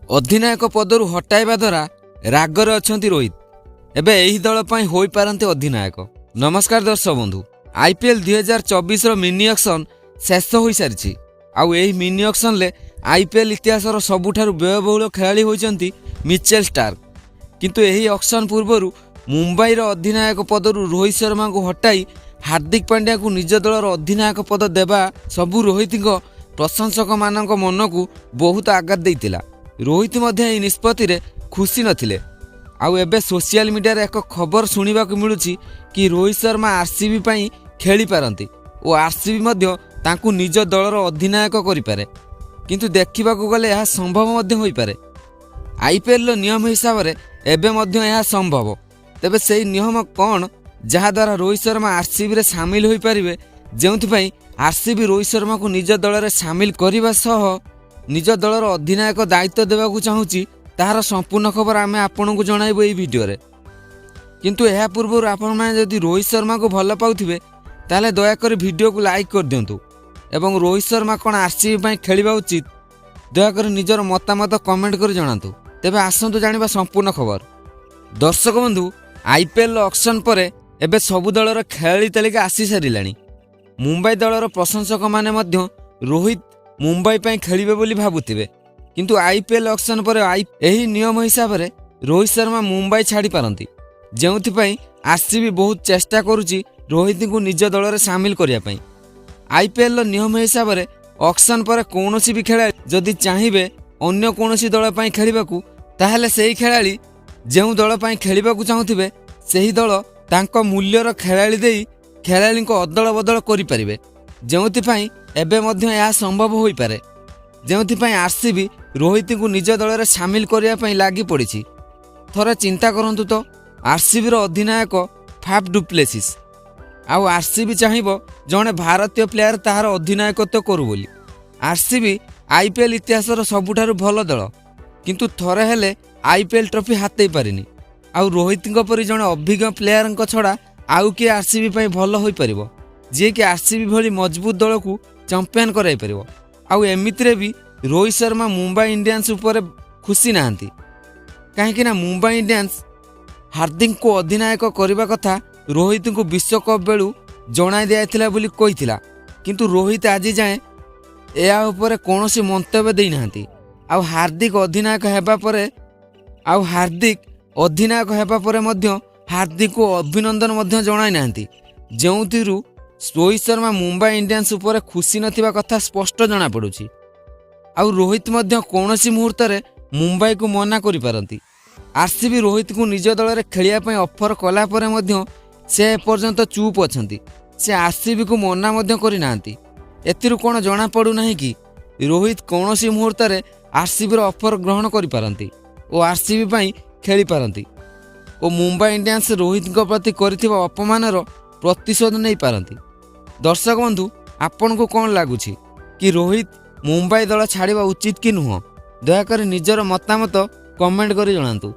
ଅଧିନାୟକ ପଦରୁ ହଟାଇବା ଦ୍ୱାରା ରାଗରେ ଅଛନ୍ତି ରୋହିତ। ଏବେ ଏହି ଦଳ ପାଇଁ ହୋଇପାରନ୍ତି ଅଧିନାୟକ। ନମସ୍କାର ଦର୍ଶକ ବନ୍ଧୁ, IPL 2024ର ମିନି ଅକ୍ସନ୍ ଶେଷ ହୋଇସାରିଛି। ଆଉ ଏହି ମିନି ଅକ୍ସନ୍ରେ IPL ଇତିହାସର ସବୁଠାରୁ ବ୍ୟୟବହୁଳ ଖେଳାଳି ହୋଇଛନ୍ତି ମିଚେଲ୍ ଷ୍ଟାର୍କ। କିନ୍ତୁ ଏହି ଅକ୍ସନ୍ ପୂର୍ବରୁ ମୁମ୍ବାଇର ଅଧିନାୟକ ପଦରୁ ରୋହିତ ଶର୍ମାଙ୍କୁ ହଟାଇ ହାର୍ଦ୍ଦିକ ପାଣ୍ଡ୍ୟାଙ୍କୁ ନିଜ ଦଳର ଅଧିନାୟକ ପଦ ଦେବା ସବୁ ରୋହିତଙ୍କ ପ୍ରଶଂସକମାନଙ୍କ ମନକୁ ବହୁତ ଆଘାତ ଦେଇଥିଲା। ରୋହିତ ମଧ୍ୟ ଏହି ନିଷ୍ପତ୍ତିରେ ଖୁସି ନଥିଲେ। ଆଉ ଏବେ ସୋସିଆଲ ମିଡ଼ିଆରେ ଏକ ଖବର ଶୁଣିବାକୁ ମିଳୁଛି କି ରୋହିତ ଶର୍ମା RCB ପାଇଁ ଖେଳିପାରନ୍ତି ଓ RCB ମଧ୍ୟ ତାଙ୍କୁ ନିଜ ଦଳର ଅଧିନାୟକ କରିପାରେ। କିନ୍ତୁ ଦେଖିବାକୁ ଗଲେ ଏହା ସମ୍ଭବ ମଧ୍ୟ ହୋଇପାରେ। IPLର ନିୟମ ହିସାବରେ ଏବେ ମଧ୍ୟ ଏହା ସମ୍ଭବ। ତେବେ ସେହି ନିୟମ କ'ଣ ଯାହାଦ୍ୱାରା ରୋହିତ ଶର୍ମା RCBରେ ସାମିଲ ହୋଇପାରିବେ, ଯେଉଁଥିପାଇଁ RCB ରୋହିତ ଶର୍ମାକୁ ନିଜ ଦଳରେ ସାମିଲ କରିବା ସହ ନିଜ ଦଳର ଅଧିନାୟକ ଦାୟିତ୍ୱ ଦେବାକୁ ଚାହୁଁଛି, ତାହାର ସମ୍ପୂର୍ଣ୍ଣ ଖବର ଆମେ ଆପଣଙ୍କୁ ଜଣାଇବୁ ଏହି ଭିଡ଼ିଓରେ। କିନ୍ତୁ ଏହା ପୂର୍ବରୁ ଆପଣମାନେ ଯଦି ରୋହିତ ଶର୍ମାକୁ ଭଲ ପାଉଥିବେ ତାହେଲେ ଦୟାକରି ଭିଡ଼ିଓକୁ ଲାଇକ୍ କରିଦିଅନ୍ତୁ ଏବଂ ରୋହିତ ଶର୍ମା କ'ଣ RCB ପାଇଁ ଖେଳିବା ଉଚିତ, ଦୟାକରି ନିଜର ମତାମତ କମେଣ୍ଟ କରି ଜଣାନ୍ତୁ। ତେବେ ଆସନ୍ତୁ ଜାଣିବା ସମ୍ପୂର୍ଣ୍ଣ ଖବର। ଦର୍ଶକ ବନ୍ଧୁ, IPL ଅକ୍ସନ୍ ପରେ ଏବେ ସବୁ ଦଳର ଖେଳାଳି ତାଲିକା ଆସିସାରିଲାଣି। ମୁମ୍ବାଇ ଦଳର ପ୍ରଶଂସକମାନେ ମଧ୍ୟ ରୋହିତ ମୁମ୍ବାଇ ପାଇଁ ଖେଳିବେ ବୋଲି ଭାବୁଥିବେ। କିନ୍ତୁ IPL ଅକ୍ସନ୍ ପରେ ଏହି ନିୟମ ହିସାବରେ ରୋହିତ ଶର୍ମା ମୁମ୍ବାଇ ଛାଡ଼ିପାରନ୍ତି, ଯେଉଁଥିପାଇଁ RCB ବହୁତ ଚେଷ୍ଟା କରୁଛି ରୋହିତଙ୍କୁ ନିଜ ଦଳରେ ସାମିଲ କରିବା ପାଇଁ। IPLର ନିୟମ ହିସାବରେ ଅକ୍ସନ୍ ପରେ କୌଣସି ବି ଖେଳାଳି ଯଦି ଚାହିଁବେ ଅନ୍ୟ କୌଣସି ଦଳ ପାଇଁ ଖେଳିବାକୁ, ତାହେଲେ ସେହି ଖେଳାଳି ଯେଉଁ ଦଳ ପାଇଁ ଖେଳିବାକୁ ଚାହୁଁଥିବେ ସେହି ଦଳ ତାଙ୍କ ମୂଲ୍ୟର ଖେଳାଳି ଦେଇ ଖେଳାଳିଙ୍କ ଅଦଳ ବଦଳ କରିପାରିବେ। ଯେଉଁଥିପାଇଁ ଏବେ ମଧ୍ୟ ଏହା ସମ୍ଭବ ହୋଇପାରେ, ଯେଉଁଥିପାଇଁ RCB ରୋହିତଙ୍କୁ ନିଜ ଦଳରେ ସାମିଲ କରିବା ପାଇଁ ଲାଗି ପଡ଼ିଛି। ଥରେ ଚିନ୍ତା କରନ୍ତୁ ତ, RCBର ଅଧିନାୟକ ଫାଫ ଡୁପ୍ଲେସିସ୍, ଆଉ RCB ଚାହିଁବ ଜଣେ ଭାରତୀୟ ପ୍ଲେୟାର ତାହାର ଅଧିନାୟକତ୍ୱ କରୁ ବୋଲି। RCB IPL ଇତିହାସର ସବୁଠାରୁ ଭଲ ଦଳ, କିନ୍ତୁ ଥରେ ହେଲେ IPL ଟ୍ରଫି ହାତେଇ ପାରିନି। ଆଉ ରୋହିତଙ୍କ ପରି ଜଣେ ଅଭିଜ୍ଞ ପ୍ଲେୟାରଙ୍କ ଛଡ଼ା ଆଉ କିଏ RCB ପାଇଁ ଭଲ ହୋଇପାରିବ, ଯିଏକି RCB ଭଳି ମଜବୁତ ଦଳକୁ ଚମ୍ପିଆନ କରାଇପାରିବ। ଆଉ ଏମିତିରେ ବି ରୋହିତ ଶର୍ମା ମୁମ୍ବାଇ ଇଣ୍ଡିଆନ୍ସ ଉପରେ ଖୁସି ନାହାନ୍ତି, କାହିଁକିନା ମୁମ୍ବାଇ ଇଣ୍ଡିଆନ୍ସ ହାର୍ଦ୍ଦିକଙ୍କୁ ଅଧିନାୟକ କରିବା କଥା ରୋହିତଙ୍କୁ ବିଶ୍ୱକପ୍ ବେଳୁ ଜଣାଇ ଦିଆଯାଇଥିଲା ବୋଲି କହିଥିଲା। କିନ୍ତୁ ରୋହିତ ଆଜି ଯାଏଁ ଏହା ଉପରେ କୌଣସି ମନ୍ତବ୍ୟ ଦେଇନାହାନ୍ତି। ଆଉ ହାର୍ଦ୍ଦିକ ଅଧିନାୟକ ହେବା ପରେ ମଧ୍ୟ ହାର୍ଦ୍ଦିକଙ୍କୁ ଅଭିନନ୍ଦନ ମଧ୍ୟ ଜଣାଇ ନାହାନ୍ତି, ଯେଉଁଥିରୁ ରୋହିତ ଶର୍ମା ମୁମ୍ବାଇ ଇଣ୍ଡିଆନ୍ସ ଉପରେ ଖୁସି ନଥିବା କଥା ସ୍ପଷ୍ଟ ଜଣାପଡ଼ୁଛି। ଆଉ ରୋହିତ ମଧ୍ୟ କୌଣସି ମୁହୂର୍ତ୍ତରେ ମୁମ୍ବାଇକୁ ମନା କରିପାରନ୍ତି। RCB ରୋହିତଙ୍କୁ ନିଜ ଦଳରେ ଖେଳିବା ପାଇଁ ଅଫର କଲା ପରେ ମଧ୍ୟ ସେ ଏପର୍ଯ୍ୟନ୍ତ ଚୁପ୍ ଅଛନ୍ତି। ସେ RCBକୁ ମନା ମଧ୍ୟ କରିନାହାନ୍ତି। ଏଥିରୁ କ'ଣ ଜଣାପଡ଼ୁନାହିଁ କି ରୋହିତ କୌଣସି ମୁହୂର୍ତ୍ତରେ RCBର ଅଫର ଗ୍ରହଣ କରିପାରନ୍ତି ଓ RCB ପାଇଁ ଖେଳିପାରନ୍ତି ଓ ମୁମ୍ବାଇ ଇଣ୍ଡିଆନ୍ସ ରୋହିତଙ୍କ ପ୍ରତି କରିଥିବା ଅପମାନର ପ୍ରତିଶୋଧ ନେଇପାରନ୍ତି। ଦର୍ଶକ ବନ୍ଧୁ, ଆପଣଙ୍କୁ କ'ଣ ଲାଗୁଛି କି ରୋହିତ ମୁମ୍ବାଇ ଦଳ ଛାଡ଼ିବା ଉଚିତ କି ନୁହଁ? ଦୟାକରି ନିଜର ମତାମତ କମେଣ୍ଟ କରି ଜଣାନ୍ତୁ।